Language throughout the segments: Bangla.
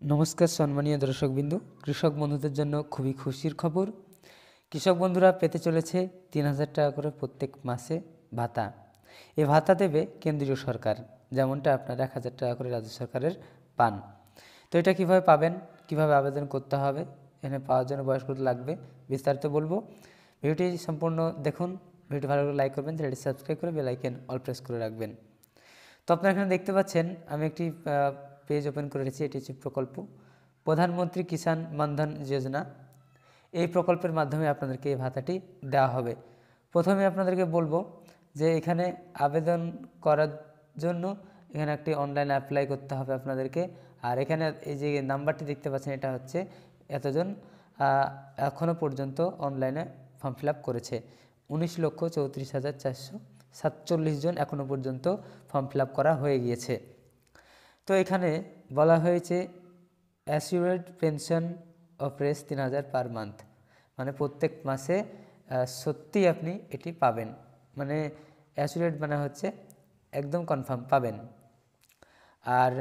নমস্কার সম্মানীয় দর্শকবিন্দু, কৃষক বন্ধুদের জন্য খুবই খুশির খবর। কৃষক বন্ধুরা পেতে চলেছে ৩,০০০ টাকা করে প্রত্যেক মাসে ভাতা। এই ভাতা দেবে কেন্দ্রীয় সরকার, যেমনটা আপনারা ১,০০০ টাকা করে রাজ্য সরকারের পান। তো এটা কীভাবে পাবেন, কিভাবে আবেদন করতে হবে, এখানে পাওয়ার জন্য বয়স কত লাগবে বিস্তারিত বলবো। ভিডিওটি সম্পূর্ণ দেখুন। ভিডিওটি ভালো করে লাইক করবেন, চ্যানেলটি সাবস্ক্রাইব করে বেল আইকন অল প্রেস করে রাখবেন। তো আপনারা এখানে দেখতে পাচ্ছেন আমি একটি পেজ ওপেন করে রেখেছি। এটি হচ্ছে প্রকল্প প্রধানমন্ত্রী কিষাণ মানধন যোজনা। এই প্রকল্পের মাধ্যমে আপনাদেরকে এই ভাতাটি দেওয়া হবে। প্রথমে আপনাদেরকে বলবো যে এখানে আবেদন করার জন্য এখানে একটি অনলাইন অ্যাপ্লাই করতে হবে আপনাদেরকে। আর এখানে এই যে নাম্বারটি দেখতে পাচ্ছেন, এটা হচ্ছে এতজন এখনও পর্যন্ত অনলাইনে ফর্ম ফিল আপ করেছে। 19,34,447 জন এখনও পর্যন্ত ফর্ম ফিল আপ করা হয়ে গিয়েছে। তো এখানে বলা হয়েছে assured pension of race 3,000 per month, মানে প্রত্যেক মাসে সত্যিই আপনি এটি পাবেন। মানে অ্যাসিওর্ড মানে হচ্ছে একদম কনফার্ম পাবেন। আর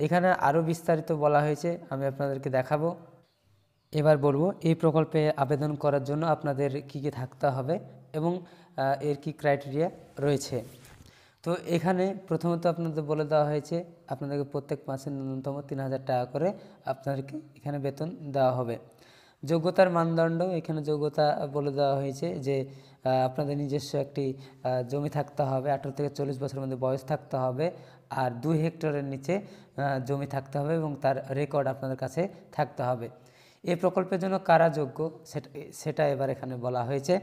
এখানে আরও বিস্তারিত বলা হয়েছে, আমি আপনাদেরকে দেখাবো। এবার বলবো এই প্রকল্পে আবেদন করার জন্য আপনাদের কী কী থাকতে হবে এবং এর কি ক্রাইটেরিয়া রয়েছে। তো এখানে প্রথমত আপনাদের বলে দেওয়া হয়েছে আপনাদেরকে প্রত্যেক মাসে ন্যূনতম 3,000 টাকা করে আপনাদেরকে এখানে বেতন দেওয়া হবে। যোগ্যতার মানদণ্ড, এখানে যোগ্যতা বলে দেওয়া হয়েছে যে আপনাদের নিজস্ব একটি জমি থাকতে হবে, 18 থেকে 40 বছরের মধ্যে বয়স থাকতে হবে, আর 2 হেক্টরের নিচে জমি থাকতে হবে এবং তার রেকর্ড আপনাদের কাছে থাকতে হবে। এই প্রকল্পের জন্য কারা যোগ্য সেটা এবার এখানে বলা হয়েছে।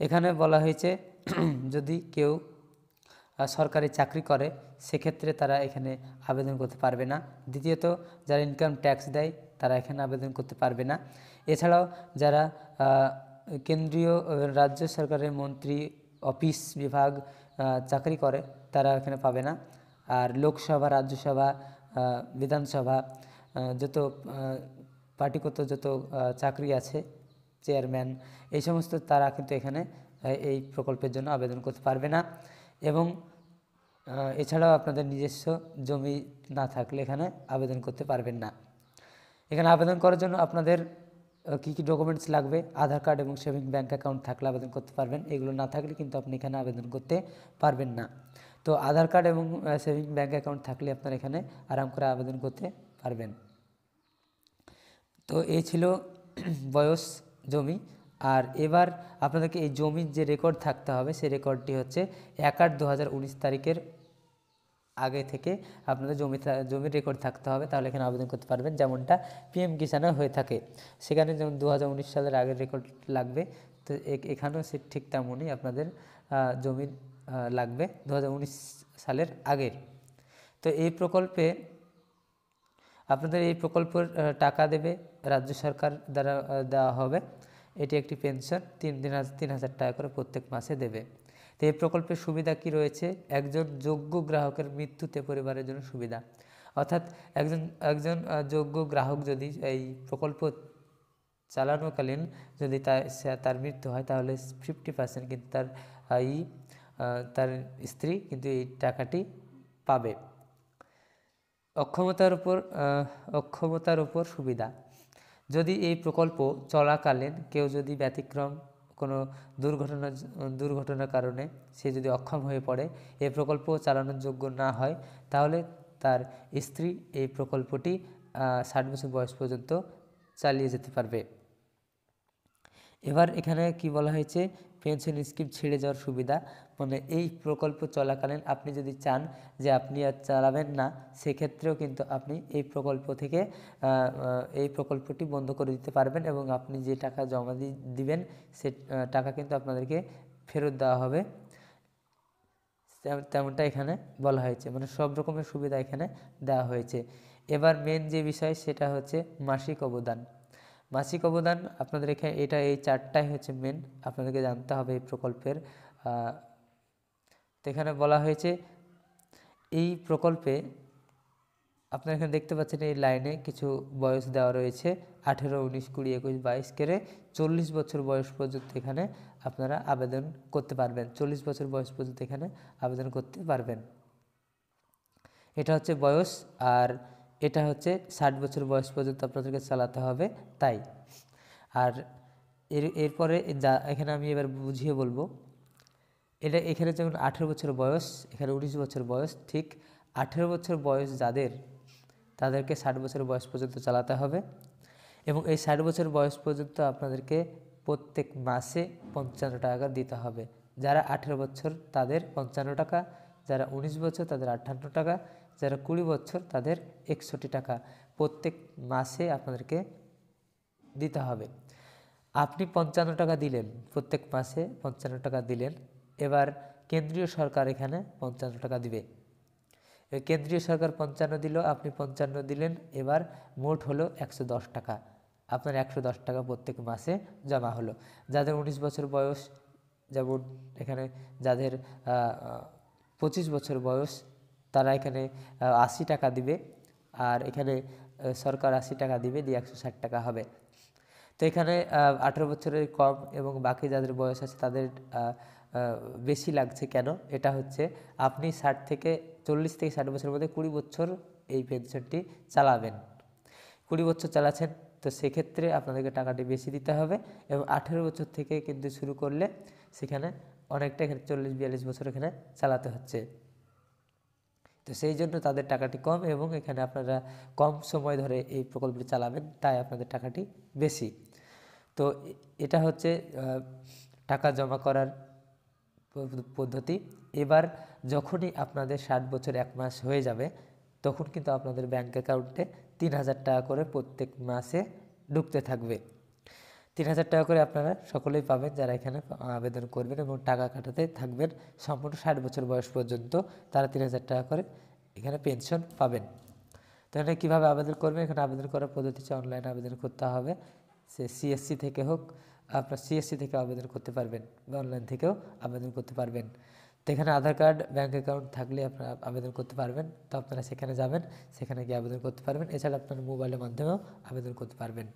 এখানে বলা হয়েছে যদি কেউ সরকারি চাকরি করে সেক্ষেত্রে তারা এখানে আবেদন করতে পারবে না। দ্বিতীয়ত যারা ইনকাম ট্যাক্স দেয় তারা এখানে আবেদন করতে পারবে না। এছাড়াও যারা কেন্দ্রীয় রাজ্য সরকারের মন্ত্রী অফিস বিভাগ চাকরি করে তারা এখানে পাবে না। আর লোকসভা, রাজ্যসভা, বিধানসভা যত পার্টিগত যত চাকরি আছে, চেয়ারম্যান, এই সমস্ত তারা কিন্তু এখানে এই প্রকল্পের জন্য আবেদন করতে পারবে না। এবং এছাড়াও আপনাদের নিজস্ব জমি না থাকলে এখানে আবেদন করতে পারবেন না। এখানে আবেদন করার জন্য আপনাদের কী কী ডকুমেন্টস লাগবে, আধার কার্ড এবং সেভিং ব্যাঙ্ক অ্যাকাউন্ট থাকলে আবেদন করতে পারবেন। এগুলো না থাকলে কিন্তু আপনি এখানে আবেদন করতে পারবেন না। তো আধার কার্ড এবং সেভিং ব্যাঙ্ক অ্যাকাউন্ট থাকলে আপনারা এখানে আরাম করে আবেদন করতে পারবেন। তো এই ছিল বয়স, জমি। আর এবার আপনাদেরকে এই জমির যে রেকর্ড থাকতে হবে সেই রেকর্ডটি হচ্ছে 1/8/2019 তারিখের আগে থেকে আপনাদের জমির রেকর্ড থাকতে হবে, তাহলে এখানে আবেদন করতে পারবেন। যেমনটা পিএম কিষাণে হয়ে থাকে, সেখানে যেমন 2019 সালের আগের রেকর্ড লাগবে, তো এখানেও সে ঠিক তেমনই আপনাদের জমির লাগবে 2019 সালের আগের। তো এই প্রকল্পে আপনাদের এই প্রকল্পের টাকা দেবে রাজ্য সরকার দ্বারা দেওয়া হবে। এটি একটি পেনশন 3,000 টাকা করে প্রত্যেক মাসে দেবে। তো এই প্রকল্পের সুবিধা কি রয়েছে? একজন যোগ্য গ্রাহকের মৃত্যুতে পরিবারের জন্য সুবিধা, অর্থাৎ একজন যোগ্য গ্রাহক যদি এই প্রকল্প চালানোকালীন যদি তার মৃত্যু হয় তাহলে 50% কিন্তু তার স্ত্রী কিন্তু এই টাকাটি পাবে। অক্ষমতার উপর সুবিধা, যদি এই প্রকল্প চলাকালীন কেউ যদি ব্যতিক্রম কোনো দুর্ঘটনার কারণে সে যদি অক্ষম হয়ে পড়ে, এই প্রকল্প চালানোর যোগ্য না হয়, তাহলে তার স্ত্রী এই প্রকল্পটি 60 বছর বয়স পর্যন্ত চালিয়ে যেতে পারবে। এবার এখানে কি বলা হয়েছে, পেনশন স্কিম ছেড়ে যাওয়ার সুবিধা, মানে এই প্রকল্প চলাকালীন আপনি যদি চান যে আপনি আর চালাবেন না, সেক্ষেত্রেও কিন্তু আপনি এই প্রকল্প থেকে এই প্রকল্পটি বন্ধ করে দিতে পারবেন এবং আপনি যে টাকা জমা দিবেন সে টাকা কিন্তু আপনাদেরকে ফেরত দেওয়া হবে। তেমনটা এখানে বলা হয়েছে, মানে সব রকমের সুবিধা এখানে দেওয়া হয়েছে। এবার মেন যে বিষয় সেটা হচ্ছে মাসিক অবদান। মাসিক অবদান আপনাদের এখানে এই 4টাই হচ্ছে মেন, আপনাদেরকে জানতে হবে এই প্রকল্পের। তো এখানে বলা হয়েছে এই প্রকল্পে আপনারা এখানে দেখতে পাচ্ছেন এই লাইনে কিছু বয়স দেওয়া রয়েছে, 18, 19, 20, 21, 22 করে 40 বছর বয়স পর্যন্ত এখানে আপনারা আবেদন করতে পারবেন। 40 বছর বয়স পর্যন্ত এখানে আবেদন করতে পারবেন। এটা হচ্ছে বয়স। আর এটা হচ্ছে 60 বছর বয়স পর্যন্ত আপনাদেরকে চালাতে হবে তাই। আর এরপরে যা এখানে আমি এবার বুঝিয়ে বলবো, এখানে যেমন 18 বছর বয়স, এখানে 19 বছর বয়স, ঠিক 18 বছর বয়স যাদের, তাদেরকে 60 বছর বয়স পর্যন্ত চালাতে হবে। এবং এই 60 বছর বয়স পর্যন্ত আপনাদেরকে প্রত্যেক মাসে 55 টাকা দিতে হবে। যারা 18 বছর তাদের 55 টাকা, যারা 19 বছর তাদের 58 টাকা, যারা 20 বছর তাদের 61 টাকা প্রত্যেক মাসে আপনাদেরকে দিতে হবে। আপনি 55 টাকা দিলেন, প্রত্যেক মাসে 55 টাকা দিলেন। এবার কেন্দ্রীয় সরকার এখানে 55 টাকা দিবে। কেন্দ্রীয় সরকার 55 দিল, আপনি 55 দিলেন, এবার মোট হলো 110 টাকা। আপনার 110 টাকা প্রত্যেক মাসে জমা হলো। যাদের 19 বছর বয়স, যেমন এখানে যাদের 25 বছর বয়স, তারা এখানে 80 টাকা দিবে, আর এখানে সরকার 80 টাকা দিবে, দিয়ে 160 টাকা হবে। তো এখানে 18 বছরের কম এবং বাকি যাদের বয়স আছে তাদের বেশি লাগছে কেন? এটা হচ্ছে আপনি 40 থেকে 60 বছরের মধ্যে 20 বছর এই পেনশনটি চালাবেন। 20 বছর চালাচ্ছেন, তো সেক্ষেত্রে আপনাদেরকে টাকাটি বেশি দিতে হবে। এবং 18 বছর থেকে কিন্তু শুরু করলে সেখানে অনেকটা, এখানে 40-42 বছর এখানে চালাতে হচ্ছে। তো সেই জন্য তাদের টাকাটি কম, এবং এখানে আপনারা কম সময় ধরে এই প্রকল্পটি চালাবেন, তাই আপনাদের টাকাটি বেশি। তো এটা হচ্ছে টাকা জমা করার পদ্ধতি। এবার যখনই আপনাদের 60 বছর 1 মাস হয়ে যাবে, তখন কিন্তু আপনাদের ব্যাংক অ্যাকাউন্টে 3000 টাকা করে প্রত্যেক মাসে ঢুকতে থাকবে। 3000 টাকা করে আপনারা সকলেই পাবেন যারা এখানে আবেদন করবেন এবং টাকা কাটাতে থাকবেন সম্পূর্ণ 60 বছর বয়স পর্যন্ত, তারা 3000 টাকা করে এখানে পেনশন পাবেন। তো এখানে কীভাবে আবেদন করবেন? এখানে আবেদন করার পদ্ধতি হচ্ছে অনলাইনে আবেদন করতে হবে। সে সিএসসি থেকে হোক, আপনার সিএসসি থেকে আবেদন করতে পারবেন বা অনলাইন থেকেও আবেদন করতে পারবেন। তো এখানে আধার কার্ড, ব্যাঙ্ক অ্যাকাউন্ট থাকলে আপনারা আবেদন করতে পারবেন। তো আপনারা সেখানে যাবেন, সেখানে গিয়ে আবেদন করতে পারবেন। এছাড়া আপনার মোবাইলের মাধ্যমেও আবেদন করতে পারবেন।